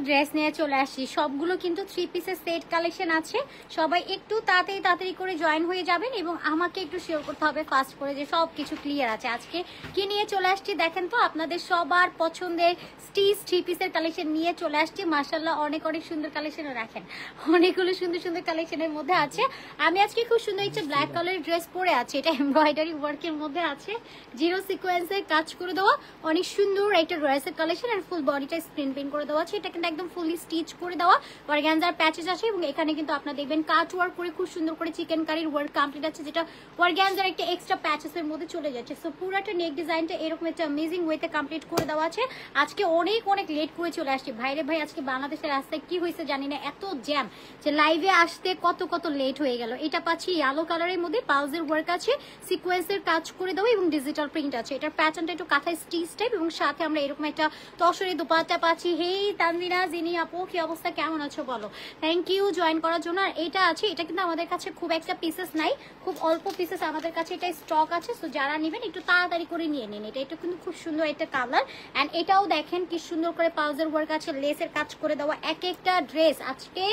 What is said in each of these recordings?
Dress নিয়ে চলে আসছি, সবগুলো কিন্তু 3 পিসের সেট কালেকশন আছে। সবাই একটু তাড়াতাড়ি করে জয়েন হয়ে যাবেন এবং আমাকে একটু শেয়ার করতে হবে ফাস্ট করে যে সব কিছু ক্লিয়ার আছে। আজকে কি নিয়ে চলে আসছি দেখেন তো, আপনাদের সবার পছন্দের স্টিচ 3 পিসের কালেকশন নিয়ে চলে আসছি। মাশাআল্লাহ অনেক সুন্দর কালেকশনও রাখেন, অনেকগুলো সুন্দর কালেকশনের মধ্যে আছে। আমি আজকে খুব সুন্দর একটা ব্ল্যাক কালারের ড্রেস পরে আছি, এটা এমব্রয়ডারি ওয়ার্কের মধ্যে আছে, জিরো সিকোয়েন্সের কাজ করে দেওয়া, অনেক সুন্দর একটা ড্রেসের কালেকশন। আর ফুল বডিটা স্ক্রিন প্রিন্ট করে দেওয়া আছে, এটা কিন্তু একদম ফুলি স্টিচ করে দেওয়া, অর্গানজার প্যাচেস আছে এবং এখানে কিন্তু আপনারা দেখবেন কাট ওয়ার্ক করে খুব সুন্দর করে চিকেন কারির ওয়ার্ক কমপ্লিট আছে, যেটা অর্গানজার একটা এক্সট্রা প্যাচেসের মধ্যে চলে যাচ্ছে। সো পুরোটা নেক ডিজাইনটা এরকম একটা অ্যামেজিং ওয়েতে কমপ্লিট করে দেওয়া আছে। আজকে অনেক লেট করে চলে আসছি ভাইরে ভাই, আজকে বাংলাদেশের রাস্তায় কি হয়েছে জানি না, এত জ্যাম যে লাইভে আসতে কত লেট হয়ে গেল। এটা পাচ্ছি ইয়েলো কালারের মধ্যে, পাউজের ওয়ার্ক আছে, সিকোয়েন্সের কাজ করে দেওয়া এবং ডিজিটাল প্রিন্ট আছে। এটার প্যাটার্নটা একটু কাঁথায় স্টিচ টাইপ এবং সাথে আমরা এরকম একটা তসরি দোপাট্টা পাচ্ছি। হেই তানজিনা জিনি আপু, কি অবস্থা, কেমন আছো বলো? থ্যাংক ইউ জয়েন করার জন্য। আর এটা আছে, এটা কিন্তু আমাদের কাছে খুব একটা পিসেস নাই, খুব অল্প পিসেস আমাদের কাছে এটা স্টক আছে। সো যারা নেবেন একটু তাড়াতাড়ি করে নিয়ে নিন। এটা কিন্তু খুব সুন্দর একটা কালার। অ্যান্ড এটাও দেখেন কি সুন্দর করে পাউজের ওয়ার্ক আছে, লেসের কাজ করে দেওয়া। এক একটা ড্রেস আজকে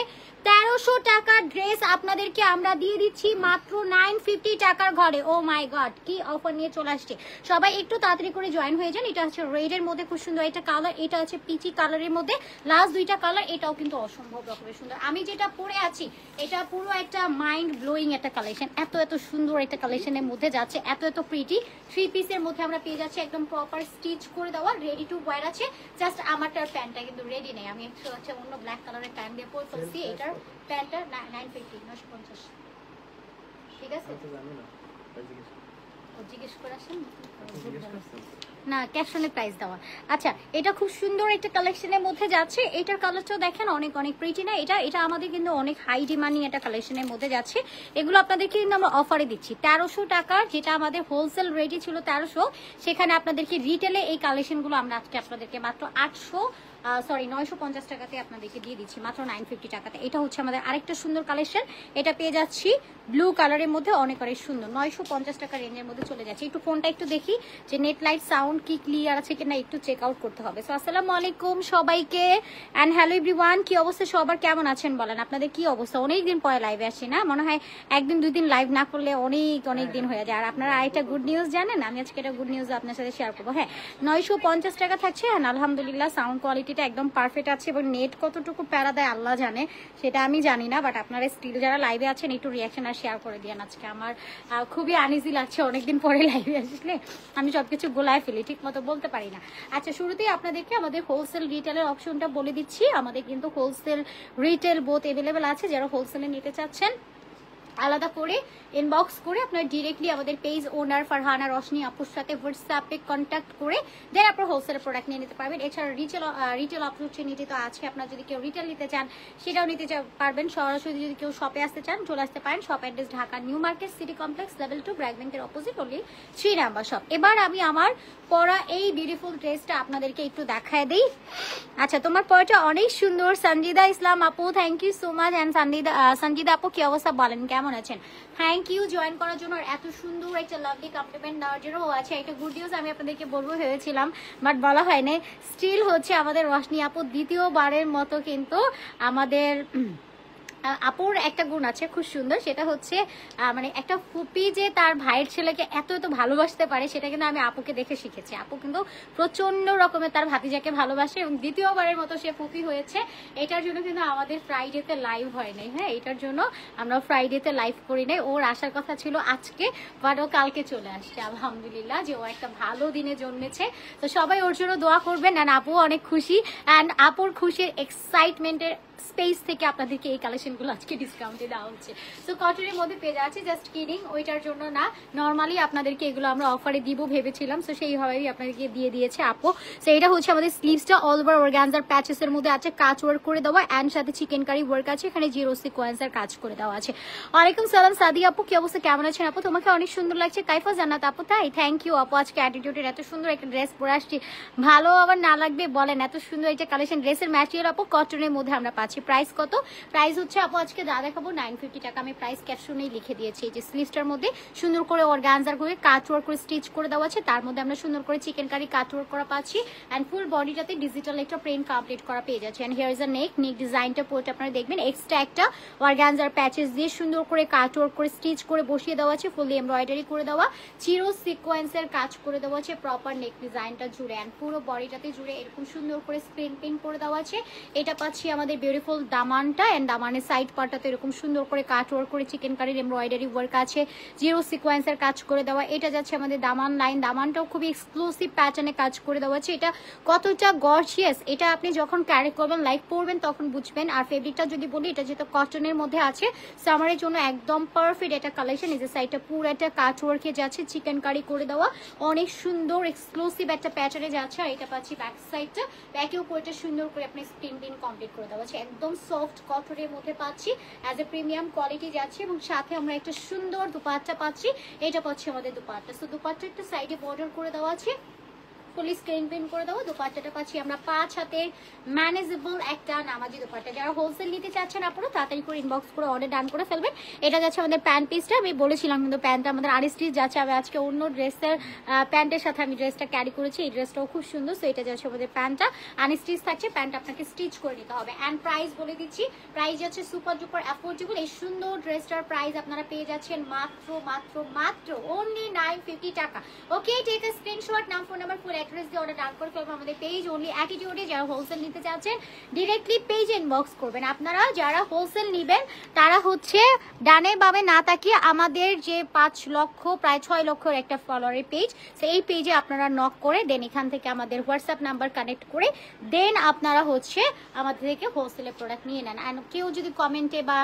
1300 টাকার ড্রেস আপনাদেরকে আমরা দিয়ে দিচ্ছি মাত্র 950 টাকার ঘরে। ও মাই গড, কি অফার নিয়ে চলে আসছে, সবাই একটু তাড়াতাড়ি করে জয়েন হয়ে যান। এটা হচ্ছে রেডের মধ্যে খুব সুন্দর একটা কালার, এটা হচ্ছে পিচি কালারের মধ্যে লাস্ট দুইটা কালার, এটাও কিন্তু অসম্ভব রকমের সুন্দর। আমি যেটা পরে আছি এটা পুরো একটা মাইন্ড ব্লোয়িং একটা কালেকশন, এত সুন্দর একটা কালেকশনের মধ্যে যাচ্ছে, এত প্রিটি 3 পিসের মধ্যে আমরা পেয়ে যাচ্ছি একদম প্রপার স্টিচ করে দেওয়া, রেডি টু ওয়্যার আছে। জাস্ট আমারটার প্যান্টটা কিন্তু রেডি নেই, আমি একটু হচ্ছে অন্য ব্ল্যাক কালারের প্যান্ট দিয়ে পরে ফেলছি। এটার প্যান্টটা 950 ঠিক আছে, জিজ্ঞেস করে আসেন না ক্যাপশনে প্রাইস দেওয়া। আচ্ছা, এটা খুব সুন্দর একটা কালেকশনের মধ্যে যাচ্ছে, এটার কালারটাও দেখেন অনেক প্রিটি না। এটা আমাদের কিন্তু অনেক হাই ডিমান্ডিং একটা কালেকশনের মধ্যে যাচ্ছে। এগুলো আপনাদেরকে কিন্তু আমরা অফারে দিচ্ছি 1300 টাকার, যেটা আমাদের হোলসেল রেটই ছিল 1300, সেখানে আপনাদেরকে রিটেলে এই কালেকশনগুলো আমরা আজকে আপনাদেরকে মাত্র 950 টাকাতে আপনাদেরকে দিয়ে দিচ্ছি, মাত্র 950 টাকাতে। এটা হচ্ছে আমাদের আরেকটা সুন্দর কালেকশন, এটা পেয়ে যাচ্ছি ব্লু কালারের মধ্যে, অনেক সুন্দর 950 টাকা রেঞ্জের মধ্যে চলে যাচ্ছে। একটু ফোনটা একটু দেখি যে নেট লাইট সাউন্ড কি ক্লিয়ার আছে কিনা, একটু চেক আউট করতে হবে। সো আসসালামু আলাইকুম সবাইকে অ্যান্ড হ্যালো এভরিওয়ান, কি অবস্থা সবার, কেমন আছেন বলেন? আপনাদের কি অবস্থা? অনেকদিন পরে লাইভে আসি না, মনে হয় একদিন দুদিন লাইভ না করলে অনেক দিন হয়ে যায়। আর আপনারা আরেকটা গুড নিউজ জানেন, আমি আজকে এটা গুড নিউজ আপনার সাথে শেয়ার করবো। হ্যাঁ, 950 টাকা থাকছে। হ্যাঁ আলহামদুলিল্লাহ সাউন্ড কোয়ালিটিটা একদম পারফেক্ট আছে এবং নেট কতটুকু প্যারা দেয় আল্লাহ জানে, সেটা আমি জানি না। বাট আপনারা স্টিল যারা লাইভে আছেন একটু রিয়াকশন আর শেয়ার করে দিয়েন। আজকে আমার খুবই আনইজি লাগছে, অনেকদিন পরে লাইভে আসলে আমি সবকিছু গোলায় ফেলি, ঠিক মতো বলতে পারি না। আচ্ছা, শুরুতেই আপনাদেরকে আমাদের হোলসেল রিটেলের অপশনটা বলে দিচ্ছি। আমাদের কিন্তু হোলসেল রিটেল বোথ অ্যাভেলেবেল আছে। যারা হোলসেলে নিতে চাচ্ছেন আলাদা করে ইনবক্স করে আপনার ডিরেক্টলি আমাদের পেজ ওনার ফারহানা রশনি আপুর সাথে হোয়াটসঅ্যাপে কন্ট্যাক্ট করে দেন আপনার হোলসেলের প্রোডাক্ট নিয়ে নিতে পারবেন। এছাড়া রিটেল অপরচুনিটি তো আছে, আপনার যদি কেউ রিটেল নিতে চান সেটাও নিতে পারবেন। সরাসরি যদি কেউ শপে আসতে চান চলে আসতে পারেন। Shop address Dhaka new market city complex level 2 BRAC ব্যাংকের অপোজিট অনলি 3 নাম্বার শপ। এবার আমি আমার পরা এই বিউটিফুল ড্রেসটা আপনাদেরকে একটু দেখায় দিই। আচ্ছা, তোমার পরাটা অনেক সুন্দর সঞ্জিদা ইসলাম আপু, thank you so much. And Sanjida আপু কি অবস্থা বলেন, কেমন আছেন? থ্যাংক ইউ জয়েন করার জন্য, এত সুন্দর একটা লাভলি কমপ্লিমেন্ট দেওয়ার জন্য। আছে একটা গুড নিউজ আমি আপনাদেরকে বলবো ভেবেছিলাম বাট বলা হয়নি। স্টিল হচ্ছে আমাদের রশনি আপু দ্বিতীয়বারের মতো কিন্তু আমাদের আপুর একটা গুণ আছে খুব সুন্দর, সেটা হচ্ছে মানে একটা ফুপি যে তার ভাইয়ের ছেলেকে এত ভালোবাসতে পারে, সেটা কিন্তু আমি আপুকে দেখে শিখেছি। আপু কিন্তু প্রচন্ড রকমের তার ভাতিজাকে ভালোবাসে এবং দ্বিতীয়বারের মতো সে ফুপি হয়েছে। এটার জন্য কিন্তু আমাদের ফ্রাইডেতে লাইভ হয় নাই। হ্যাঁ, এটার জন্য আমরা ফ্রাইডেতে লাইভ করি নাই। ওর আসার কথা ছিল আজকে, বাট ও কালকে চলে আসছে। আলহামদুলিল্লাহ যে ও একটা ভালো দিনে জন্মেছে। তো সবাই ওর জন্য দোয়া করবেন। অ্যান্ড আপু অনেক খুশি, অ্যান্ড আপুর খুশির এক্সাইটমেন্টের স্পেস থেকে আপনাদেরকে এই কালেকশনগুলো আজকে ডিসকাউন্টে দেওয়া হচ্ছে। সো কটনের মধ্যে পেয়ে যাচ্ছে, জাস্ট কিডিং, ওইটার জন্য না, নর্মালি আপনাদেরকে এগুলো আমরা অফারে দিব ভেবেছিলাম। সো সেইভাবেই আপনাদেরকে দিয়ে দিয়েছে আপু। সো এটা হচ্ছে আমাদের স্লিভসটা অল ওভার অর্গানজার প্যাচেসের মধ্যে আছে, কাজ ওয়ার্ক করে দেওয়া অ্যান্ড সাথে চিকেন কারি ওয়ার্ক আছে, এখানে জিরো সিকোয়েন্সের কাজ করে দেওয়া আছে। ওয়ালাইকুম সালাম সাদি আপু, কি অবস্থা, কেমন আছেন আপু? তোমাকে অনেক সুন্দর লাগছে কাইফা জান্নাত আপু, তাই থ্যাংক ইউ আপু। আজকে অ্যাটিটিউডের এত সুন্দর একটা ড্রেস পরে আসছি, ভালো আবার না লাগবে বলেন? এত সুন্দর একটা কালেকশন, ড্রেসের ম্যাটেরিয়াল আপু কটনের মধ্যে আমরা পাচ্ছি। পাচ্ছি। প্রাইস কত? প্রাইস হচ্ছে আপু আজকে যা দেখাবো 950 টাকা। আমি প্রাইস ক্যাপশনেই লিখে দিয়েছি। এই যে স্লিভসটার মধ্যে সুন্দর করে অর্গানজার করে কাট ওয়ার্ক করে স্টিচ করে দেওয়া আছে, তার মধ্যে আমরা সুন্দর করে চিকেন কারি কাট ওয়ার্ক করা পাচ্ছি অ্যান্ড ফুল বডিটাতে ডিজিটাল একটা প্রিন্ট কমপ্লিট করা পেয়ে যাচ্ছে। অ্যান্ড হিয়ার ইজ আ নেক ডিজাইনটা পুরোটা আপনারা দেখবেন এক্সট্রা একটা অর্গানজার প্যাচেস দিয়ে সুন্দর করে কাট ওয়ার্ক করে স্টিচ করে বসিয়ে দেওয়া আছে, ফুলি এমব্রয়ডারি করে দেওয়া, চিরো সিকোয়েন্সের কাজ করে দেওয়া আছে প্রপার নেক ডিজাইনটা জুড়ে অ্যান্ড পুরো বডিটাতে জুড়ে এরকম সুন্দর করে স্ক্রিন প্রিন্ট করে দেওয়া আছে। এটা পাচ্ছি আমাদের বিউটিফুল দামানটা অ্যান্ড দামানের সাইড পার্টটাতে এরকম সুন্দর করে কাট ওয়ার্ক করে চিকেন কারির এমব্রয়ডারি ওয়ার্ক আছে, জিরো সিকোয়েন্সের কাজ করে দেওয়া। এটা যাচ্ছে আমাদের দামান লাইন, দামানটাও খুবই এক্সক্লুসিভ প্যাটার্নে কাজ করে দেওয়া আছে। এটা কতটা গর্জিয়াস, এটা আপনি যখন ক্যারি করবেন লাইক পরবেন তখন বুঝবেন। আর ফেব্রিকটা যদি বলি, এটা যেহেতু কটনের মধ্যে আছে সামারের জন্য একদম পারফেক্ট এটা কালেকশন। এই যে সাইডটা পুরো একটা কাট ওয়ার্কে যাচ্ছে, চিকেন কারি করে দেওয়া, অনেক সুন্দর এক্সক্লুসিভ একটা প্যাটার্নে যাচ্ছে। আর এটা পাচ্ছি ব্যাক সাইডটা, ব্যাকেও পুরোটা সুন্দর করে আপনি স্ক্রিন প্রিন্ট কমপ্লিট করে দেওয়া আছে, একদম সফট কটনের মধ্যে পাচ্ছি, অ্যাজ এ প্রিমিয়াম কোয়ালিটি যাচ্ছে। এবং সাথে আমরা একটা সুন্দর দুপাট্টা পাচ্ছি, এটা পাচ্ছি আমাদের দুপাট্টা। তো দুপাট্টা একটা সাইডে বর্ডার করে দেওয়া আছে, ফুলি স্ক্রিন প্রিন্ট করে দেবো। দুপাট্টাটা পাচ্ছি আমরা 5 হাতের ম্যানেজেবল একটা নামাজি দুপাট্টা। যারা হোলসেল নিতে চাচ্ছেন আপনারা তাড়াতাড়ি করে ইনবক্স করে অর্ডার ডান করে ফেলবেন। এটা যাচ্ছে আমাদের প্যান্ট পিসটা, আমি বলেছিলাম কিন্তু প্যান্টটা আমাদের আরএসটি যাচ্ছে। আমি আজকে অন্য ড্রেসের প্যান্টের সাথে আমি ড্রেসটা ক্যারি করেছি, এই ড্রেসটাও খুব সুন্দর। সো এটা যাচ্ছে আমাদের প্যান্টটা, আনস্টিচ থাকছে, প্যান্ট আপনাকে স্টিচ করে নিতে হবে। অ্যান্ড প্রাইস বলে দিচ্ছি, প্রাইস যাচ্ছে সুপার ডুপার অ্যাফোর্ডেবল। এই সুন্দর ড্রেসটার প্রাইস আপনারা পেয়ে যাচ্ছেন মাত্র মাত্র মাত্র অনলি 950 টাকা। ওকে, টেক আ স্ক্রিনশট, নাম ফোন নাম্বার ফুল অ্যাড্রেস দিয়ে অর্ডার ডান করে ফেলবো আমাদের পেজ অনলি অ্যাটিটিউডে। যারা হোলসেল নিতে চাচ্ছেন ডিরেক্টলি পেজে ইনবক্স করবেন। আপনারা যারা হোলসেল নেবেন তারা হচ্ছে ডানে বামে না তাকিয়ে আমাদের যে 5 লক্ষ প্রায় 6 লক্ষের একটা ফলোয়ারের পেজ, সেই পেজে আপনারা নক করে দেন, এখান থেকে আমাদের হোয়াটসঅ্যাপ নাম্বার কানেক্ট করে দেন আপনারা হচ্ছে আমাদের থেকে হোলসেলের প্রোডাক্ট নিয়ে নেন। অ্যান্ড কেউ যদি কমেন্টে বা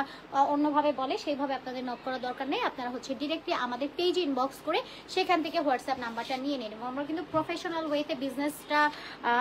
অন্যভাবে বলে সেইভাবে আপনাদের নক করার দরকার নেই, আপনারা হচ্ছে ডিরেক্টলি আমাদের পেজে ইনবক্স করে সেখান থেকে হোয়াটসঅ্যাপ নাম্বারটা নিয়ে নেন। এবং আমরা কিন্তু প্রফেশনাল ওয়েতে বিজনেসটা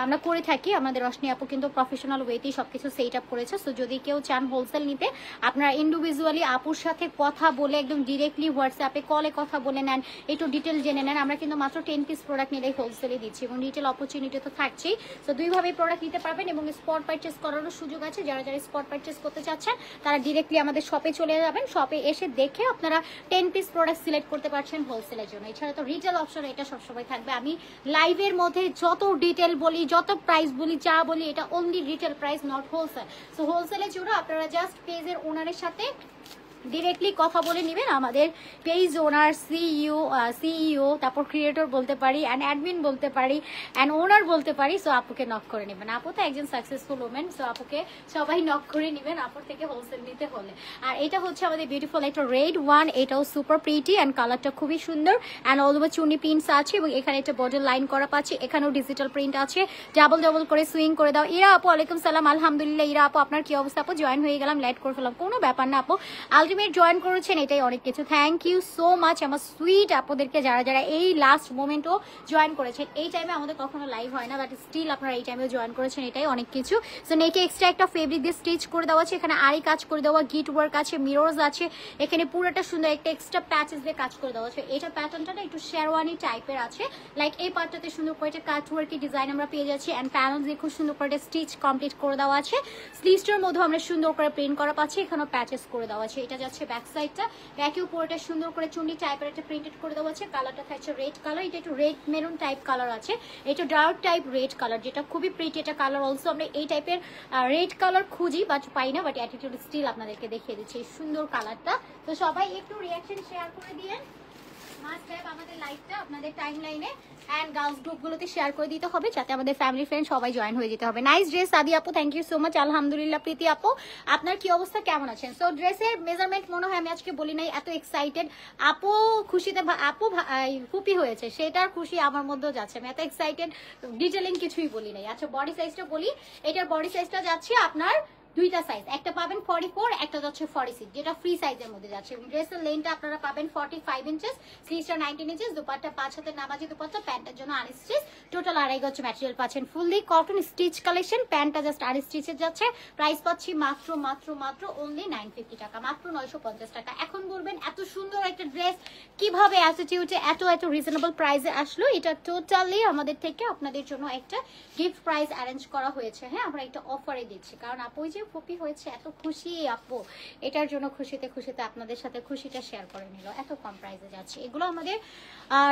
আমরা করে থাকি, আমাদের রশনি আপু কিন্তু প্রফেশনাল ওয়েতেই সবকিছু সেট আপ করেছে। সো যদি কেউ চান হোলসেল নিতে, আপনারা ইন্ডিভিজুয়ালি আপুর সাথে কথা বলে একদম ডিরেক্টলি হোয়াটসঅ্যাপে কলে কথা বলে নেন, একটু ডিটেল জেনে নেন। আমরা কিন্তু মাত্র 10 পিস প্রোডাক্ট নিলেই হোলসেলে দিচ্ছি এবং রিটেল অপরচুনিটি তো থাকছেই। সো দুইভাবেই প্রোডাক্ট নিতে পারবেন এবং স্পট পারচেস করারও সুযোগ আছে। যারা যারা স্পট পারচেস করতে চাচ্ছেন তারা ডিরেক্টলি আমাদের শপে চলে যাবেন, শপে এসে দেখে আপনারা 10 পিস প্রোডাক্ট সিলেক্ট করতে পারছেন হোলসেলের জন্য। এছাড়া তো রিটেল অপশন এটা সবসময় থাকবে। আমি লাইভের মধ্যে যত ডিটেল বলি, যত প্রাইস বলি, যা বলি, এটা only retail price, not wholesale. So হোলসেলের জন্য আপনারা জাস্ট পেজের ওনারের সাথে ডিরেক্টলি কথা বলে নেবেন। আমাদের পেজ ওনার সিইও তারপর ক্রিয়েটর বলতে পারি, অ্যান্ড অ্যাডমিন বলতে পারি, অ্যান্ড ওনার বলতে পারি। সো আপুকে নক করে নেবেন। আপু তো একজন সাকসেসফুল ওমেন, সো আপুকে সবাই নক করে নেবেন আপুর থেকে হোলসেল নিতে হলে। আর এটা হচ্ছে আমাদের বিউটিফুল একটা রেড ওয়ান, এটাও সুপার প্রিটি অ্যান্ড কালারটা খুবই সুন্দর and all over Chuni prints আছে এবং এখানে একটা বর্ডার লাইন করা পাচ্ছি, এখানেও ডিজিটাল প্রিন্ট আছে। ডাবল ডাবল করে সুইং করে দাও। ইরা আপু ওয়ালাইকুম সালাম, আলহামদুলিল্লাহ। ইরা আপু আপনার কি অবস্থা? আপু জয়েন হয়ে গেলাম, লেট করে ফেলাম, কোনো ব্যাপার না আপু, আলটিমেট জয়েন করেছেন এটাই অনেক কিছু। থ্যাংক ইউ সো মাচ আমার সুইট আপুদেরকে, যারা যারা এই লাস্ট মোমেন্টও জয়েন করেছেন। এই টাইমে আমাদের কখনো লাইভ হয় না, বাট স্টিল আপনারা এই টাইমেও জয়েন করেছেন, এটাই অনেক কিছু। সো নেকে এক্সট্রা একটা ফেব্রিক দিয়ে স্টিচ করে দেওয়া আছে, এখানে আরি কাজ করে দেওয়া, গিট ওয়ার্ক আছে, মিররস আছে, এখানে পুরোটা সুন্দর একটা এক্সট্রা প্যাচেস দিয়ে কাজ করে দেওয়া আছে। এটা প্যাটার্নটা না একটু শেরওয়ানি টাইপের আছে, লাইক এই পার্টটাতে সুন্দর করে একটা কাট ওয়ার্কি ডিজাইন আমরা পেয়ে যাচ্ছি অ্যান্ড প্যানেল দিয়ে খুব সুন্দর করে স্টিচ কমপ্লিট করে দেওয়া আছে। স্লিভসটার মধ্যে আমরা সুন্দর করে প্রিন্ট করা পাচ্ছি, এখানেও প্যাচেস করে দেওয়া আছে। এটা যাচ্ছে ব্যাক সাইডটা, ব্যাকেও পুরোটা সুন্দর করে চুন্ডি টাইপের একটা প্রিন্টেড করে দেওয়া আছে। কালারটা থাকছে রেড কালার, এটা একটু রেড মেরুন টাইপ কালার আছে, এটা ডার্ক টাইপ রেড কালার, যেটা খুবই প্রিটি একটা কালার। অলসো আমরা এই টাইপের রেড কালার খুঁজি বাট পাই না, বাট অ্যাটিটিউড স্টিল আপনাদেরকে দেখিয়ে দিচ্ছি এই সুন্দর কালারটা। তো সবাই একটু রিয়াকশন শেয়ার করে দিয়ে মাস্ট হ্যাভ আমাদের লাইভটা আপনাদের টাইম লাইনে অ্যান্ড গার্লস গ্রুপগুলোতে শেয়ার করে দিতে হবে, যাতে আমাদের ফ্যামিলি ফ্রেন্ড সবাই জয়েন হয়ে যেতে হবে। নাইস ড্রেস আদি আপু, থ্যাংক ইউ সো মাচ। আলহামদুলিল্লাহ প্রীতি আপু, আপনার কি অবস্থা, কেমন আছেন? সো ড্রেসের মেজারমেন্ট মনে হয় আমি আজকে বলি নাই, এত এক্সাইটেড আপু, খুশিতে আপু ফুপি হয়েছে সেটার খুশি আমার মধ্যেও যাচ্ছে, আমি এত এক্সাইটেড, ডিটেলিং কিছুই বলি নাই। আচ্ছা বডি সাইজটা বলি, এটার বডি সাইজটা যাচ্ছে আপনার দুইটা সাইজ, একটা পাবেন 44, একটা যাচ্ছে 46, যেটা ফ্রি সাইজের মধ্যে যাচ্ছে। এবং ড্রেসের লেন্থটা আপনারা পাবেন 45 ইঞ্চেস, স্লিভসটা 19 ইঞ্চেস, দুপাট্টা 5 হাতের নামাজি দুপাট্টা, প্যান্টের জন্য আনস্টিচ, টোটাল 2.5 গজ ম্যাটেরিয়াল পাচ্ছেন, ফুললি কটন স্টিচ কালেকশন, প্যান্টটা জাস্ট আনস্টিচের যাচ্ছে। প্রাইস পাচ্ছি মাত্র মাত্র মাত্র অনলি 950 টাকা, মাত্র 950 টাকা। এখন বলবেন এত সুন্দর একটা ড্রেস কিভাবে অ্যাটিটিউডে এত রিজনেবল প্রাইসে আসলো? এটা টোটালি আমাদের থেকে আপনাদের জন্য একটা গিফট প্রাইস অ্যারেঞ্জ করা হয়েছে। হ্যাঁ, আমরা একটা অফারে দিচ্ছি, কারণ আপু যে কপি হয়েছে, এত খুশি আপু, এটার জন্য খুশিতে খুশিতে আপনাদের সাথে খুশিটা শেয়ার করে নিল। এত কম প্রাইসে যাচ্ছে, এগুলো আমাদের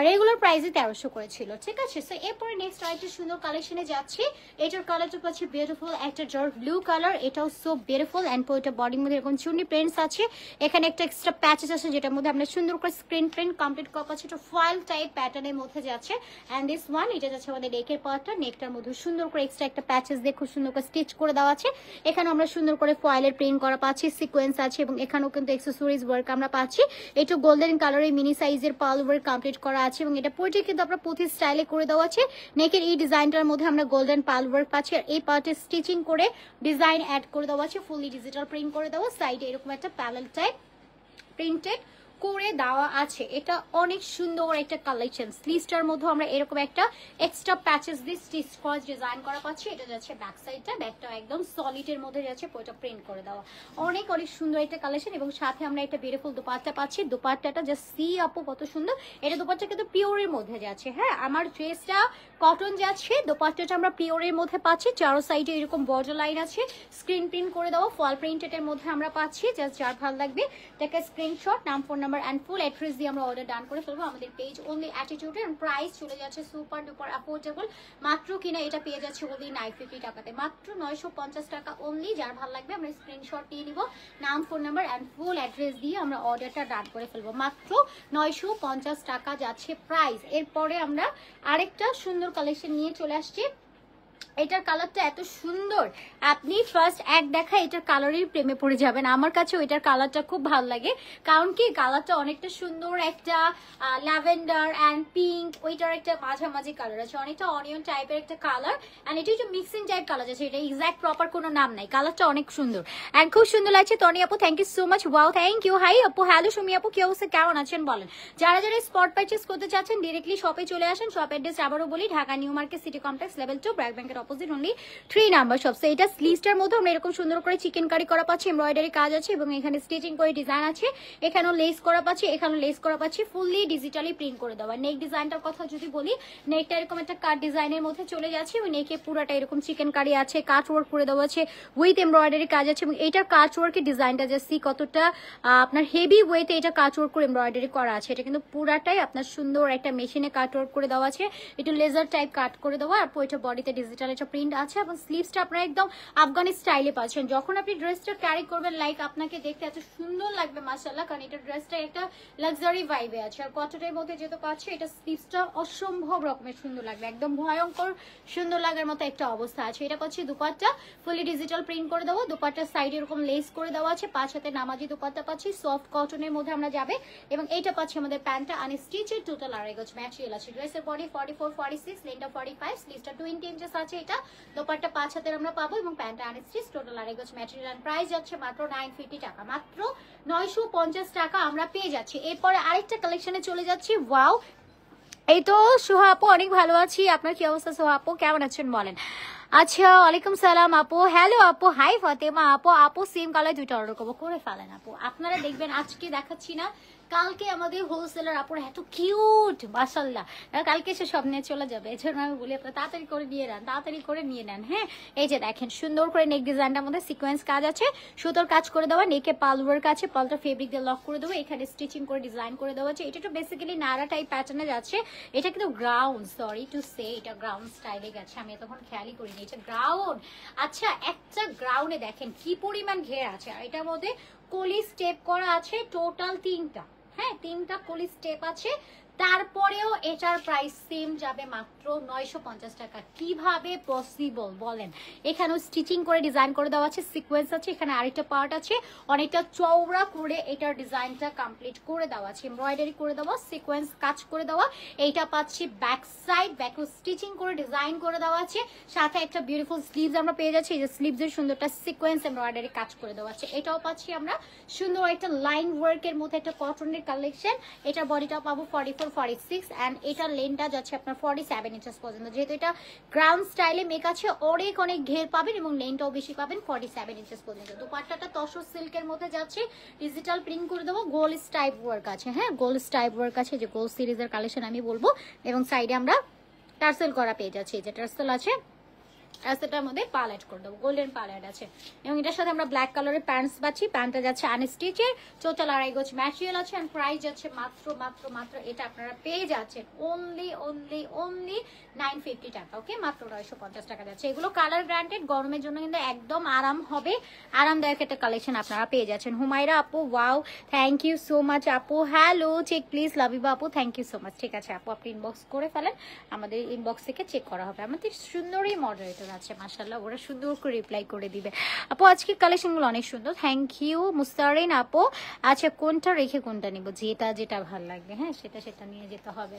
রেগুলার প্রাইসে 1300 করেছিল, ঠিক আছে। সো এরপরে নেক্সট আরেকটা সুন্দর কালেকশনে যাচ্ছি। এটার কালারটা পাচ্ছি বিউটিফুল একটা ডার্ক ব্লু কালার, এটাও সো বিউটিফুল অ্যান্ড এটা বডির মধ্যে এরকম চুন্নি প্রিন্টস আছে, এখানে একটা এক্সট্রা প্যাচেস আছে যেটার মধ্যে আমরা সুন্দর করে স্ক্রিন প্রিন্ট কমপ্লিট করা পাচ্ছি, এটা ফয়েল টাইপ প্যাটার্নের মধ্যে যাচ্ছে। অ্যান্ড দিস ওয়ান, এটা যাচ্ছে আমাদের নেকের পার্টটা, নেকটার মধ্যে সুন্দর করে এক্সট্রা একটা প্যাচেস দিয়ে খুব সুন্দর করে স্টিচ করে দেওয়া আছে। এখানে আমরা সুন্দর করে ফয়েলের প্রিন্ট করা পাচ্ছি, সিকোয়েন্স আছে এবং এখানেও কিন্তু অ্যাক্সেসরিজ ওয়ার্ক আমরা পাচ্ছি। একটু গোল্ডেন কালারের মিনি সাইজের পার্ল ওয়ার্ক কমপ্লিট করা আছে এবং এটা পুরোটি কিন্তু আমরা পুঁথি স্টাইলে করে দেওয়া আছে। নেকের এই ডিজাইনটার মধ্যে আমরা গোল্ডেন পার্ল ওয়ার্ক পাচ্ছি, আর এই পার্টে স্টিচিং করে ডিজাইন অ্যাড করে দেওয়া আছে, ফুললি ডিজিটাল প্রিন্ট করে দেওয়া, সাইডে এরকম একটা প্যানেল টাইপ প্রিন্টেড করে দেওয়া আছে। এটা অনেক সুন্দর একটা কালেকশন। স্লিভসটার মধ্যে আমরা এরকম একটা এক্সট্রা প্যাচেস দিয়ে স্টিচ করা ডিজাইন করা পাচ্ছি। এটা যাচ্ছে ব্যাক সাইডটা, ব্যাকটা একদম সলিডের মধ্যে যাচ্ছে, পুরোটা প্রিন্ট করে দেওয়া, অনেক অনেক সুন্দর একটা কালেকশন। এবং সাথে আমরা একটা বিউটিফুল দোপাট্টা পাচ্ছি, দোপাট্টাটা জাস্ট সি আপু কত সুন্দর, এটা দোপাট্টা কিন্তু পিওরের মধ্যে যাচ্ছে। হ্যাঁ, আমার ড্রেসটা কটন যাচ্ছে, দোপাট্টাটা আমরা পিওরের মধ্যে পাচ্ছি, চারো সাইডে এরকম বর্ডার লাইন আছে, স্ক্রিন প্রিন্ট করে দেওয়া, ফল প্রিন্টেড মধ্যে আমরা পাচ্ছি। জাস্ট যার ভালো লাগবে তাকে স্ক্রিনশট, নাম, phone number and full address দিয়ে আমরা অর্ডার ডান করে ফেলবো। আমাদের page only attitude and price চলে যাচ্ছে সুপার ডুপার অ্যাফোর্ডেবল, মাত্র কিনা এটা পেয়ে যাচ্ছে অনলি 950 টাকাতে, মাত্র 950 টাকা অনলি। যার ভালো লাগবে আমরা স্ক্রিনশট নিয়ে নিব, নাম, phone number and full address দিয়ে আমরা অর্ডারটা ডান করে ফেলবো, মাত্র 950 টাকা যাচ্ছে প্রাইস। এরপরে আমরা আরেকটা সুন্দর কালেকশন নিয়ে চলে আসছি। এটার কালারটা এত সুন্দর, আপনি ফার্স্ট এক দেখা এটার কালারের প্রেমে পড়ে যাবেন। আমার কাছে ওইটার কালারটা খুব ভালো লাগে, কারণ কি কালারটা অনেকটা সুন্দর, একটা ল্যাভেন্ডার অ্যান্ড পিঙ্ক, ওইটার একটা মাঝামাঝি কালার আছে, অনেকটা অনিয়ন টাইপের একটা কালার, অ্যান্ড এটা একটু মিক্সিং টাইপ কালার আছে, এটা এক্সাক্ট প্রপার কোনো নাম নাই, কালারটা অনেক সুন্দর অ্যান্ড খুব সুন্দর লাগছে। তনি আপু thank you so much, wow thank you. Hi আপু, হ্যালো সুমি আপু, কি অবস্থা, কেমন আছেন বলেন। যারা যারা স্পট পারচেস করতে চাচ্ছেন ডিরেক্টলি শপে চলে আসেন। শপ অ্যাড্রেস আবারও বলি, Dhaka new market city complex level 2 BRAC ব্যাংকের opposite, only 3 number shop. So এটা স্লিভসটার মধ্যে আমরা এরকম সুন্দর করে চিকেন কারি করা পাচ্ছি, এমব্রয়ডারি কাজ আছে এবং এখানে স্টিচিং করে ডিজাইন আছে, এখানেও লেস করা পাচ্ছি, এখানেও লেস করা পাচ্ছি, ফুললি ডিজিটালি প্রিন্ট করে দেওয়া। নেক ডিজাইনটার কথা যদি বলি, নেকটা এরকম একটা কাট ডিজাইনের মধ্যে চলে যাচ্ছে এবং নেকে পুরোটা এরকম চিকেন কারি আছে, কাট ওয়ার্ক করে দেওয়া আছে, উইথ এমব্রয়ডারি কাজ আছে এবং এইটার কাট ওয়ার্কের ডিজাইনটা যে সি কতটা আপনার হেভি ওয়েতে এটা কাট ওয়ার্ক করে এমব্রয়ডারি করা আছে। এটা কিন্তু পুরাটাই আপনার সুন্দর একটা মেশিনে কাট ওয়ার্ক করে দেওয়া আছে, একটু লেজার টাইপ কাট করে দেওয়া, আর এটা বডিতে ডিজিটাল একটা প্রিন্ট আছে এবং স্লিভসটা আপনারা একদম আফগানি স্টাইলে পাচ্ছেন। যখন আপনি ড্রেসটা ক্যারি করবেন লাইক আপনাকে দেখতে এত সুন্দর লাগবে মাশাআল্লাহ, কারণ এটা ড্রেসটা একটা লাক্সারি ভাইবে আছে, আর কটনের মধ্যে যেহেতু পাচ্ছে এটা স্লিভসটা অসম্ভব রকমের সুন্দর লাগবে, একদম ভয়ঙ্কর সুন্দর লাগার মতো একটা অবস্থা আছে। এটা পাচ্ছি দুপাট্টা ফুলি ডিজিটাল প্রিন্ট করে দেওয়া, দুপাট্টার সাইডে এরকম লেস করে দেওয়া আছে, 5 হাতে নামাজি দুপাট্টা পাচ্ছি, সফট কটনের মধ্যে আমরা যাবে এবং এইটা পাচ্ছি আমাদের প্যান্টটা আনস্টিচের, টোটাল আড়াই গজ ম্যাটেরিয়াল আছে। ড্রেসের বডি 44-46, লেন্থটা 45, স্লিভসটা 20 ইঞ্চেস আছে, এটা দুপাট্টা 5 হাতের আমরা পাবো এবং প্যান্টটা আনস্টিচ, টোটাল আড়াই গজ ম্যাটেরিয়াল, প্রাইস যাচ্ছে মাত্র 950 টাকা, মাত্র 950 টাকা আমরা পেয়ে যাচ্ছি। এরপরে আরেকটা কালেকশনে চলে যাচ্ছি। ওয়াও, এই তো সোহা আপু, অনেক ভালো আছি, আপনার কি অবস্থা সোহা আপু, কেমন আছেন বলেন। আচ্ছা, ওয়ালাইকুম সালাম আপু, হ্যালো আপু, হাই ফাতেমা আপু। আপু সেম কালার দুইটা অর্ডার করবো, করে ফেলেন আপু। আপনারা দেখবেন আজকে দেখাচ্ছি না, কালকে আমাদের হোলসেলার আপুরা এত কিউট মাশাআল্লাহ, কালকে সে সব নিয়ে চলে যাবে, এজন্য আমি বলি আপনারা তাড়াতাড়ি করে নিয়ে নেন, তাড়াতাড়ি করে নিয়ে নেন। হ্যাঁ, এই যে দেখেন সুন্দর করে নেক ডিজাইনটার মধ্যে সিকোয়েন্স কাজ আছে, সুতোর কাজ করে দেওয়া, নেকে পাল ওয়ার্ক আছে, পালটা ফেব্রিক দিয়ে লক করে দেবো, এখানে স্টিচিং করে ডিজাইন করে দেওয়া আছে। এটা তো বেসিক্যালি নারা টাইপ প্যাটার্নে যাচ্ছে, এটা কিন্তু গ্রাউন্ড, সরি টু সে এটা গ্রাউন্ড স্টাইলে গেছে, আমি তখন খেয়ালই করিনি এটা গ্রাউন্ড। আচ্ছা, একটা গ্রাউন্ডে দেখেন কি পরিমাণ ঘের আছে, আর এটার মধ্যে কলি স্টেপ করা আছে টোটাল 3টা, হ্যাঁ 3টা কলি স্টেপ আছে, তারপরেও এটার প্রাইস সেম যাবে মাত্র 950 টাকা। কিভাবে পসিবল বলেন। এখানেও স্টিচিং করে ডিজাইন করে দেওয়া আছে, সিকোয়েন্স আছে, এখানে আরেকটা পার্ট আছে, অনেকটা চওড়া করে এটার ডিজাইনটা কমপ্লিট করে দেওয়া আছে, এমব্রয়ডারি করে দেওয়া, সিকোয়েন্স কাজ করে দেওয়া। এইটা পাচ্ছি ব্যাক সাইড, ব্যাকও স্টিচিং করে ডিজাইন করে দেওয়া আছে, সাথে একটা বিউটিফুল স্লিভস আমরা পেয়ে যাচ্ছি, এই যে স্লিভসের সুন্দরটা সিকোয়েন্স এমব্রয়ডারি কাজ করে দেওয়া আছে। এটাও পাচ্ছি আমরা সুন্দর একটা লাইন ওয়ার্কের মধ্যে একটা কটনের কালেকশন, এটার বডিটা পাবো 44-46 এন্ড এটার লেনটা যাচ্ছে আপনার 47 ইঞ্চেস পর্যন্ত। যেহেতু এটা গ্রাউন্ড স্টাইলে মেক আছে, অনেক অনেক ঘের পাবেন এবং লেনটাও বেশি পাবেন 47 ইঞ্চেস পর্যন্ত। দুপাট্টাটা তসর সিল্কের মধ্যে যাচ্ছে, ডিজিটাল প্রিন্ট করে দেবো, গোল স্টাইপ ওয়ার্ক আছে, হ্যাঁ গোল স্টাইপ ওয়ার্ক আছে, যে গোল সিরিজের কালেকশন আমি বলবো, এবং সাইডে আমরা টার্সেল করা পেয়ে যাচ্ছি, যে টার্সেল আছে রাস্তাটার মধ্যে পাল অ্যাড করে দেবো, গোল্ডেন পাল অ্যাড আছে। এবং এটার সাথে আমরা ব্ল্যাক কালারের প্যান্টস পাচ্ছি, প্যান্টটা যাচ্ছে আনস্টিচের, টোটাল 2.5 গজ ম্যাটেরিয়াল আছে। অ্যান্ড প্রাইস যাচ্ছে মাত্র মাত্র মাত্র এটা আপনারা পেয়ে যাচ্ছেন অনলি 950 টাকা। ওকে, মাত্র 950 টাকা যাচ্ছে। এগুলো কালার গ্রান্টেড, গরমের জন্য কিন্তু একদম আরাম হবে, আরামদায়ক একটা কালেকশন আপনারা পেয়ে যাচ্ছেন। হুমায়রা আপু, wow, thank you so much আপু। হ্যালো, চেক প্লিজ, লাভিবা আপু, থ্যাংক ইউ সো মাচ। ঠিক আছে আপু, আপনি ইনবক্স করে ফেলেন, আমাদের ইনবক্স থেকে চেক করা হবে। আমাদের সুন্দরই মডারেটর আছে মাশাআল্লাহ, ওরা সুন্দর করে রিপ্লাই করে দিবে। আপু আজকে কালেকশনগুলো অনেক সুন্দর, থ্যাংক ইউ মুস্তারিন আপু। আচ্ছা কোনটা রেখে কোনটা নিব, যেটা যেটা ভালো লাগবে, হ্যাঁ সেটা সেটা নিয়ে যেতে হবে।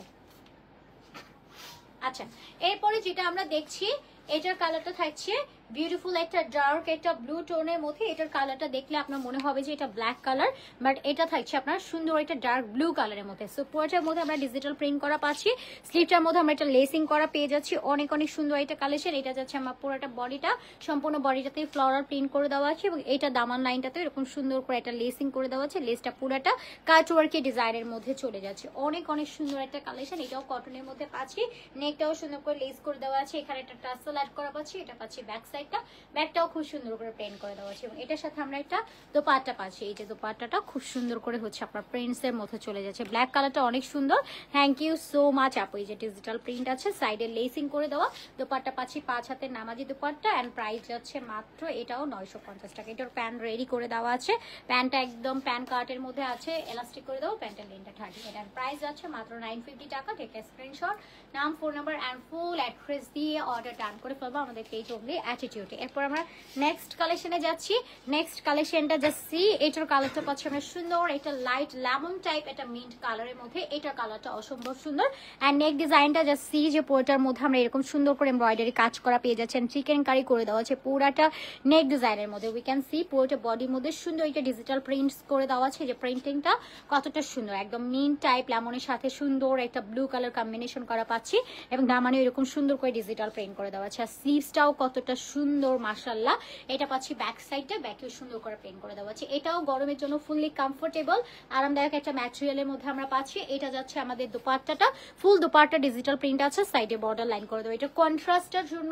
আচ্ছা, এরপরে যেটা আমরা দেখছি, এটার কালারটা থাকছে বিউটিফুল একটা ডার্ক একটা ব্লু টোনের মধ্যে। এটার কালারটা দেখলে আপনার মনে হবে যে এটা ব্ল্যাক কালার, বাট এটা থাকছে আপনার সুন্দর একটা ডার্ক ব্লু কালারের মধ্যে। সো পুরোটার মধ্যে আমরা ডিজিটাল প্রিন্ট করা পাচ্ছি, স্লিভটার মধ্যে আমরা একটা লেসিং করা পেয়ে যাচ্ছি। অনেক অনেক সুন্দর একটা কালেকশন। এটা যাচ্ছে আমার পুরোটা বডিটা, সম্পূর্ণ বডিটাতে ফ্লোরাল প্রিন্ট করে দেওয়া আছে এবং এটা দামান লাইনটাতে এরকম সুন্দর করে একটা লেসিং করে দেওয়া আছে। লেসটা পুরোটা কাট ওয়ার্কের ডিজাইনের মধ্যে চলে যাচ্ছে। অনেক অনেক সুন্দর একটা কালেকশন। এটাও কটনের মধ্যে পাচ্ছি, নেকটাও সুন্দর করে লেস করে দেওয়া আছে, এখানে একটা টাসেল অ্যাড করা পাচ্ছি। এটা পাচ্ছি ব্যাক সাইডটা, ব্যাকটাও খুব সুন্দর করে প্রিন্ট করে দেওয়া আছে এবং এটার সাথে আমরা একটা দোপাট্টা পাচ্ছি। এই যে দোপাট্টাটা খুব সুন্দর করে হচ্ছে আপনার প্রিন্টস এর মধ্যে চলে যাচ্ছে। ব্ল্যাক কালারটা অনেক সুন্দর, থ্যাংক ইউ সো মাচ আপু। এই যে ডিজিটাল প্রিন্ট আছে, সাইডে লেসিং করে দেওয়া, দোপাট্টা পাচ্ছি 5 হাতের নামাজি দোপাট্টা। এন্ড প্রাইস যাচ্ছে মাত্র এটাও 950 টাকা। এটার প্যান্ট রেডি করে দেওয়া আছে, প্যান্টটা একদম প্যান্ট কার্টের মধ্যে আছে, এলাস্টিক করে দেওয়া, প্যান্টের লেনটা 30। এন্ড প্রাইস যাচ্ছে মাত্র 950 টাকা। টেক স্ক্রিনশট, নাম, phone number and full address দিয়ে অর্ডার ডান করে ফেলবো আমাদের পেজ অনলি অ্যাটিটিউডে। এরপর আমরা নেক্সট কালেকশনে যাচ্ছি। নেক্সট কালেকশনটা জাস্ট সি, এটার কালারটা পাচ্ছি আমরা সুন্দর, এটা লাইট লেমন টাইপ, এটা মিন্ট কালারের মধ্যে। এটার কালারটা অসম্ভব সুন্দর। অ্যান্ড নেক ডিজাইনটা জাস্ট সি, যে পোর্টার মধ্যে আমরা এরকম সুন্দর করে এমব্রয়ডারি কাজ করা পেয়ে যাচ্ছেন, চিকেন কারি করে দেওয়া আছে পুরাটা নেক ডিজাইনের মধ্যে। উই ক্যান সি পুরোটা বডির মধ্যে সুন্দর একটা ডিজিটাল প্রিন্টস করে দেওয়া আছে। যে প্রিন্টিংটা কতটা সুন্দর, একদম মিন্ট টাইপ লেমনের সাথে সুন্দর একটা ব্লু কালার কম্বিনেশন করা পাচ্ছি এবং দামানে এরকম সুন্দর করে ডিজিটাল প্রিন্ট করে দেওয়া আছে। আর স্লিভসটাও কতটা সুন্দর মাশাআল্লাহ। এটা পাচ্ছি ব্যাক সাইডটা, ব্যাকেও সুন্দর করে প্রিন্ট করে দেওয়া আছে। এটাও গরমের জন্য ফুললি কমফোর্টেবল, আরামদায়ক একটা ম্যাটেরিয়ালের মধ্যে আমরা পাচ্ছি। এটা যাচ্ছে আমাদের দোপাট্টাটা, ফুল দোপাট্টা ডিজিটাল প্রিন্ট আছে, সাইডে বর্ডার লাইন করে দেওয়া। এটা কন্ট্রাস্টের জন্য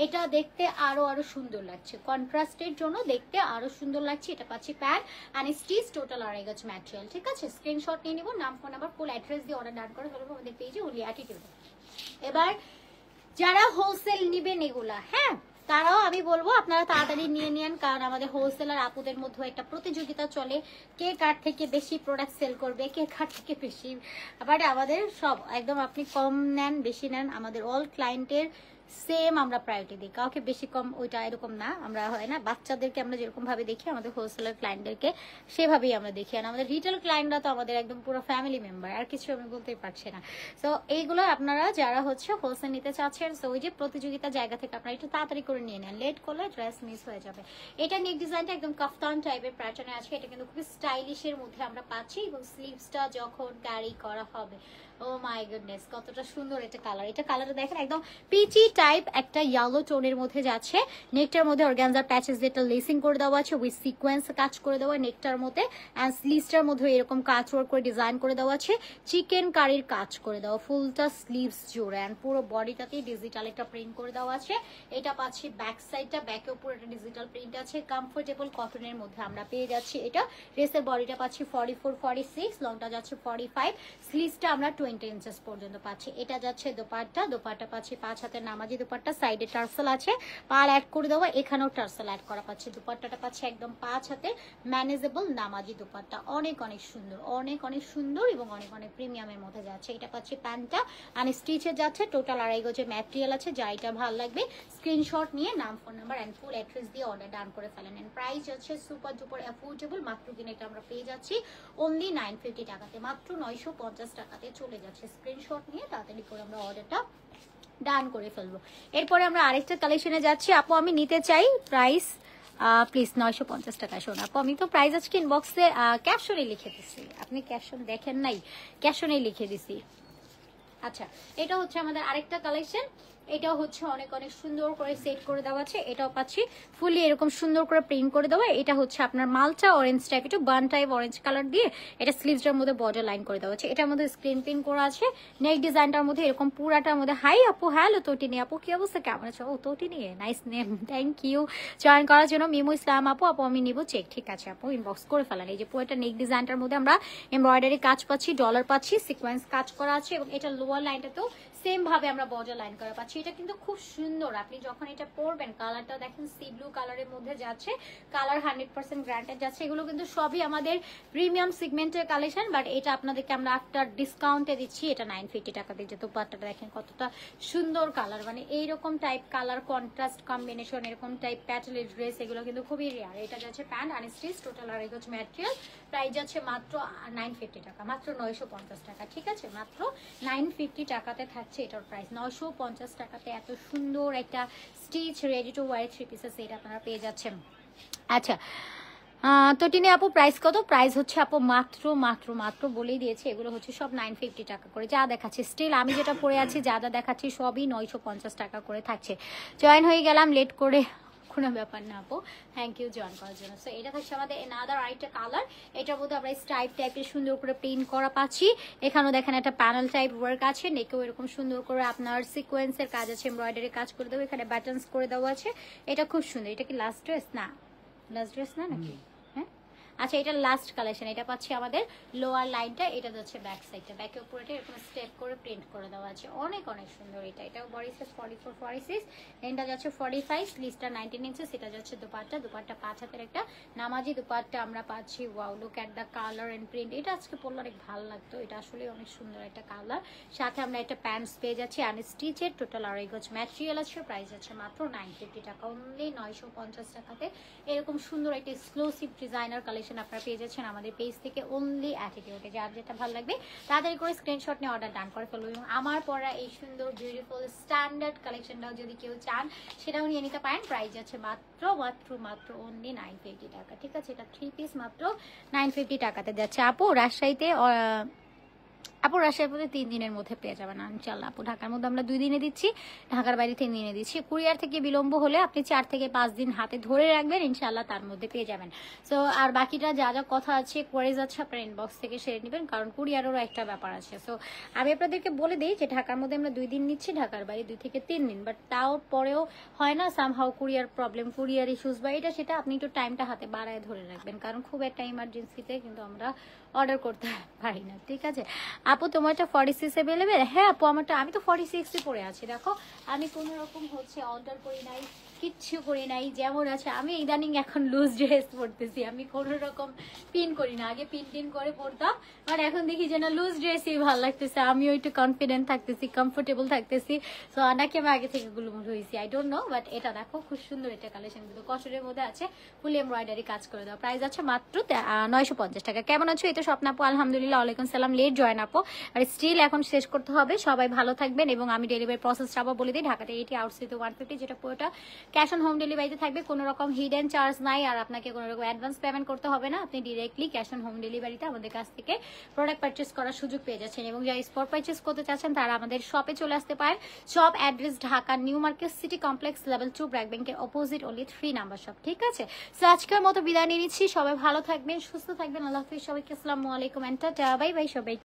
এটা দেখতে আরো সুন্দর লাগছে, কন্ট্রাস্টের জন্য দেখতে আরো সুন্দর লাগছে। এটা পাচ্ছি প্যান্ট এন্ড স্টিচ, টোটাল 2.5 গজ ম্যাটেরিয়াল। ঠিক আছে, স্ক্রিনশট নিয়ে নিব, নাম, ফোন নাম্বার, ফুল অ্যাড্রেস দিয়ে অর্ডার ডান করে ফেলবো আমাদের পেজে অনলি অ্যাটিটিউড। এবার যারা হোলসেল নিবেন এগুলা, হ্যাঁ তারাও আমি বলবো আপনারা তাড়াতাড়ি নিয়ে নেন, কারণ আমাদের হোলসেলার আপুদের মধ্যে একটা প্রতিযোগিতা চলে, কে কার থেকে বেশি প্রোডাক্ট সেল করবে, কে কার থেকে বেশি। বাট আমাদের সব একদম, আপনি কম নেন বেশি নেন, আমাদের অল ক্লায়েন্টের সেম আমরা প্রায়োরিটি দিই, কাউকে বেশি কম ওইটা এরকম না। আমরা হয় না বাচ্চাদেরকে আমরা যেরকম ভাবে দেখি, আমাদের হোলসেলার ক্লায়েন্টদেরকে সেভাবেই আমরা দেখি। আর আমাদের রিটেল ক্লায়েন্টরা তো আমাদের একদম পুরো ফ্যামিলি মেম্বার, আর কিছু আমি বলতেই পারছি না। সো এইগুলো আপনারা যারা হচ্ছে হোলসেল নিতে চাচ্ছেন, সো ওই যে প্রতিযোগিতার জায়গা থেকে আপনারা একটু তাড়াতাড়ি করে নিয়ে নেন, লেট করলে ড্রেস মিস হয়ে যাবে। এটা নেক ডিজাইনটা একদম কাফতান টাইপের প্যাটার্নে আছে, এটা কিন্তু খুবই স্টাইলিশের মধ্যে আমরা পাচ্ছি এবং স্লিভসটা যখন ক্যারি করা হবে, ও মাই গুডনেস কতটা সুন্দর এটা কালার। এটা কালারটা দেখেন একদম পিচি টাইপ একটা ইয়েলো টোনের মধ্যে যাচ্ছে। নেকটার মধ্যে অর্গানজা প্যাচেস যেটা লেসিং করে দেওয়া আছে, উইথ সিকোয়েন্স কাজ করে দেওয়া নেকটার মধ্যে, এন্ড স্লিভসটার মধ্যে এরকম কাজ ওয়ার্ক করে ডিজাইন করে দেওয়া আছে, চিকেন কারির কাজ করে দেওয়া ফুলটা স্লিভস জুড়ে, এন্ড পুরো বডিটাতে ডিজিটাল একটা প্রিন্ট করে দেওয়া আছে। এটা পাচ্ছি ব্যাক সাইডটা, ব্যাকের উপর একটা ডিজিটাল প্রিন্ট আছে, কমফোর্টেবল কটনের মধ্যে আমরা পেয়ে যাচ্ছি। এটা ড্রেসের বডিটা পাচ্ছি 44, 46, লংটা যাচ্ছে 45, স্লিভসটা আমরা 20 ইঞ্চেস পর্যন্ত পাচ্ছি। এটা যাচ্ছে দোপাট্টা, দোপাট্টা পাচ্ছি 5 হাতের নামাজি দোপাট্টা, সাইডে টার্সেল আছে, পার অ্যাড করে দেওয়া, এখানেও টার্সেল অ্যাড করা পাচ্ছি। দোপাট্টাটা পাচ্ছি একদম 5 হাতে ম্যানেজেবল নামাজি দোপাট্টা, অনেক অনেক সুন্দর, অনেক অনেক সুন্দর এবং অনেক অনেক প্রিমিয়ামের মধ্যে যাচ্ছে। এটা পাচ্ছি প্যান্টটা আর স্টিচে যাচ্ছে, টোটাল 2.5 গজের ম্যাটেরিয়াল আছে। যা এটা ভালো লাগবে স্ক্রিনশট নিয়ে নাম, phone number and full address দিয়ে অর্ডার ডান করে ফেলেন। এন্ড প্রাইস হচ্ছে সুপার ডুপার অ্যাফোর্ডেবল, মাত্র কিনে এটা আমরা পেয়ে যাচ্ছি অনলি 950 টাকাতে, মাত্র 950 টাকাতে চলে যাচ্ছে। স্ক্রিনশট নিয়ে তাড়াতাড়ি করে আমরা অর্ডারটা ডান করে ফেলবো। এরপরে আমরা আরেকটা কালেকশনে যাচ্ছি। আপু আমি নিতে চাই, প্রাইস প্লিজ 950 টাকা। শোন আপু, আমি তো প্রাইস আজকে ইনবক্সে ক্যাপশনে লিখে দিচ্ছি, আপনি ক্যাপশন দেখেন নাই, ক্যাপশনে লিখে দিছি। আচ্ছা, এটা হচ্ছে আমাদের আরেকটা কালেকশন। এটাও হচ্ছে অনেক অনেক সুন্দর করে সেট করে দেওয়া আছে, এটাও পাচ্ছি ফুলি এরকম সুন্দর করে প্রিন্ট করে দেওয়া। এটা হচ্ছে আপনার মালটা অরেঞ্জ টাইপ, একটু বান টাইপ অরেঞ্জ কালার দিয়ে এটা স্লিভসটার মধ্যে বর্ডার লাইন করে দেওয়া আছে। এটার মধ্যে স্ক্রিন প্রিন্ট করা আছে। নেক ডিজাইনটার মধ্যে এরকম পুরাটার মধ্যে হাই আপু, হ্যালো তটিনি আপু, কি অবস্থা, কেমন আছো? ও Tatini, nice name, thank you join করার জন্য। মিমু ইসলাম আপু, আপু আমি নিব চেক, ঠিক আছে আপু ইনবক্স করে ফেলেন। এই যে পুরোটা নেক ডিজাইনটার মধ্যে আমরা এমব্রয়ডারি কাজ পাচ্ছি, ডলার পাচ্ছি, সিকোয়েন্স কাজ করা আছে এবং এটা লোয়ার লাইনটাতেও সেম ভাবে আমরা বর্ডার লাইন করা পাচ্ছি। এটা কিন্তু খুব সুন্দর, আপনি যখন এটা পরবেন কালারটা দেখেন সি ব্লু কালারের মধ্যে যাচ্ছে, কালার 100% গ্রান্টেড যাচ্ছে। এগুলো কিন্তু সবই আমাদের প্রিমিয়াম সিগমেন্টের কালেকশন, বাট এটা আপনাদেরকে আমরা আফটার ডিসকাউন্টে দিচ্ছি। এটা 950 টাকা দিয়ে। যে দোপাট্টাটা দেখেন কতটা সুন্দর কালার, মানে এইরকম টাইপ কালার কন্ট্রাস্ট কম্বিনেশন, এরকম টাইপ প্যাটেলের ড্রেস এগুলো কিন্তু খুবই রেয়ার। এটা যাচ্ছে প্যান্ট আনস্টিচ, টোটাল আর এগুলো ম্যাটেরিয়াল, প্রাইস যাচ্ছে মাত্র 950 টাকা, মাত্র 950 টাকা, ঠিক আছে মাত্র 950 টাকাতে থাকছে এটার প্রাইস। 950 টাকাতে এত সুন্দর একটা stitch ready to wire three pieces এটা আপনারা পেয়ে যাচ্ছেন। আচ্ছা তো টিনি আপু প্রাইস কত? প্রাইস হচ্ছে আপু মাত্র মাত্র মাত্র বলেই দিয়েছে, এগুলো হচ্ছে সব 950 টাকা করে। যা দেখাচ্ছে স্টিল আমি যেটা পরে আছি যা যা দেখাচ্ছি সবই 950 টাকা করে থাকছে। জয়েন হয়ে গেলাম লেট করে, কোনো ব্যাপার না আপু, থ্যাংক ইউ জয়েন করার জন্য। সো এটা থাকছে আমাদের এনাদার আরেকটা কালার, এটার মধ্যে আমরা স্ট্রাইপ টাইপের সুন্দর করে প্রিন্ট করা পাচ্ছি। এখানেও দেখেন একটা প্যানেল টাইপ ওয়ার্ক আছে, নেকেও এরকম সুন্দর করে আপনার সিকোয়েন্সের কাজ আছে, এমব্রয়ডারি কাজ করে দেবো, এখানে বাটনস করে দেওয়া আছে। এটা খুব সুন্দর। এটা কি লাস্ট ড্রেস? না লাস্ট ড্রেস না নাকি? আচ্ছা এটা লাস্ট কালেকশন। এটা পাচ্ছি আমাদের লোয়ার লাইনটা, এটা যাচ্ছে ব্যাক সাইডটা, ব্যাকে উপরেটা এরকম স্টেপ করে প্রিন্ট করে দেওয়া আছে, অনেক অনেক সুন্দর। এটাও বডি সাইজ 44 46, এটা যাচ্ছে 45, স্লিভসটা 19 ইঞ্চেস। এটা যাচ্ছে দুপাট্টা, দুপাট্টা 5 হাতের একটা নামাজি দুপাট্টা আমরা পাচ্ছি। Wow look at the colour and print, এটা আজকে পরলে অনেক ভালো লাগতো, এটা আসলে অনেক সুন্দর একটা কালার। সাথে আমরা একটা প্যান্টস পেয়ে যাচ্ছি আনস্টিচের, টোটাল আড়াই গজ ম্যাটেরিয়াল আছে, প্রাইস আছে মাত্র 950 টাকা, অনলি 950 টাকাতে এরকম সুন্দর একটা এক্সক্লুসিভ ডিজাইনার কালেকশন আপনারা পেয়ে যাচ্ছেন আমাদের পেজ থেকে অনলি অ্যাটিটিউডে। যার যেটা ভালো লাগবে তাড়াতাড়ি করে স্ক্রিনশট নিয়ে অর্ডার ডান করে ফেলবো। এবং আমার পরা এই সুন্দর বিউটিফুল স্ট্যান্ডার্ড কালেকশনটাও যদি কেউ চান সেটাও নিয়ে নিতে পারেন, প্রাইস আছে মাত্র মাত্র মাত্র অনলি 950 টাকা, ঠিক আছে। এটা 3 পিস মাত্র 950 টাকাতে যাচ্ছে। আপু রাজশাহীতে আপু রাজশাহীর মধ্যে 3 দিনের মধ্যে পেয়ে যাবেন ইনশাল্লাহ। আপু ঢাকার মধ্যে আমরা 2 দিনে দিচ্ছি, ঢাকার বাইরে 3 দিনে দিচ্ছি। কুরিয়ার থেকে বিলম্ব হলে আপনি 4 থেকে 5 দিন হাতে ধরে রাখবেন, ইনশাল্লাহ তার মধ্যে পেয়ে যাবেন। সো আর বাকিটা যা যা কথা আছে কোয়ারিজ আছে আপনার ইনবক্স থেকে সেরে নেবেন, কারণ কুরিয়ারেরও একটা ব্যাপার আছে। সো আমি আপনাদেরকে বলে দিই যে ঢাকার মধ্যে আমরা 2 দিন নিচ্ছি, ঢাকার বাইরে 2 থেকে 3 দিন, বাট তাও পরেও হয় না somehow courier problem, courier issues বা এটা সেটা, আপনি একটু টাইমটা হাতে বাড়ায় ধরে রাখবেন, কারণ খুব একটা ইমার্জেন্সিতে কিন্তু আমরা অর্ডার করতে পারি না, ঠিক আছে। আপু তোমারটা 46 অ্যাভেলেবেল? হ্যাঁ আপু আমারটা, আমি তো 46 পরে আছি, দেখো আমি কোনো রকম হচ্ছে অর্ডার করি নাই, কিচ্ছু করি নাই, যেমন আছে। আমি ইদানিং এখন লুজ ড্রেস পরতেছি, আমি কোনো রকম পিন করি না, আগে পিন টিন করে পরতাম, বাট এখন দেখি যে না লুজ ড্রেসই ভালো লাগতেছে, আমিও একটু কনফিডেন্ট থাকতেছি, কমফোর্টেবল থাকতেছি। সো নাকি আমি আগে থেকে গুলুমুল হয়েছি, আই ডোন্ট নো, বাট এটা দেখো খুব সুন্দর একটা কালেকশন, কিন্তু কটনের মধ্যে আছে, ফুল এমব্রয়ডারি কাজ করে দেওয়া, প্রাইস আছে মাত্র 950 টাকা। কেমন আছো? এটা স্বপ্ন আপু, আলহামদুলিল্লাহ, ওয়ালাইকুম সালাম। লেট জয়েন আপু, আর স্টিল এখন শেষ করতে হবে। সবাই ভালো থাকবেন, এবং আমি ডেলিভারি প্রসেসটা আবার বলে দিই, ঢাকাতে 80, আউটসাইডে 150, যেটা পুরোটা ক্যাশ অন হোম ডেলিভারিতে থাকবে, কোনো রকম হিডেন চার্জ নাই, আর আপনাকে কোনো রকম অ্যাডভান্স পেমেন্ট করতে হবে না, আপনি ডিরেক্টলি ক্যাশ অন হোম ডেলিভারিতে আমাদের কাছ থেকে প্রোডাক্ট পারচেস করার সুযোগ পেয়ে যাচ্ছেন। এবং যারা স্পট পারচেস করতে চাচ্ছেন তারা আমাদের শপে চলে আসতে পারেন। Shop address Dhaka new market city complex level 2 BRAC ব্যাংকের অপোজিট, অনলি 3 নাম্বার শপ, ঠিক আছে। সো আজকের মতো বিদায় নিয়ে নিচ্ছি, সবাই ভালো থাকবেন, সুস্থ থাকবেন, আল্লাহ হাফিজ সবাইকে, আসসালামু আলাইকুম এন্ড টাটা, বাই বাই সবাই।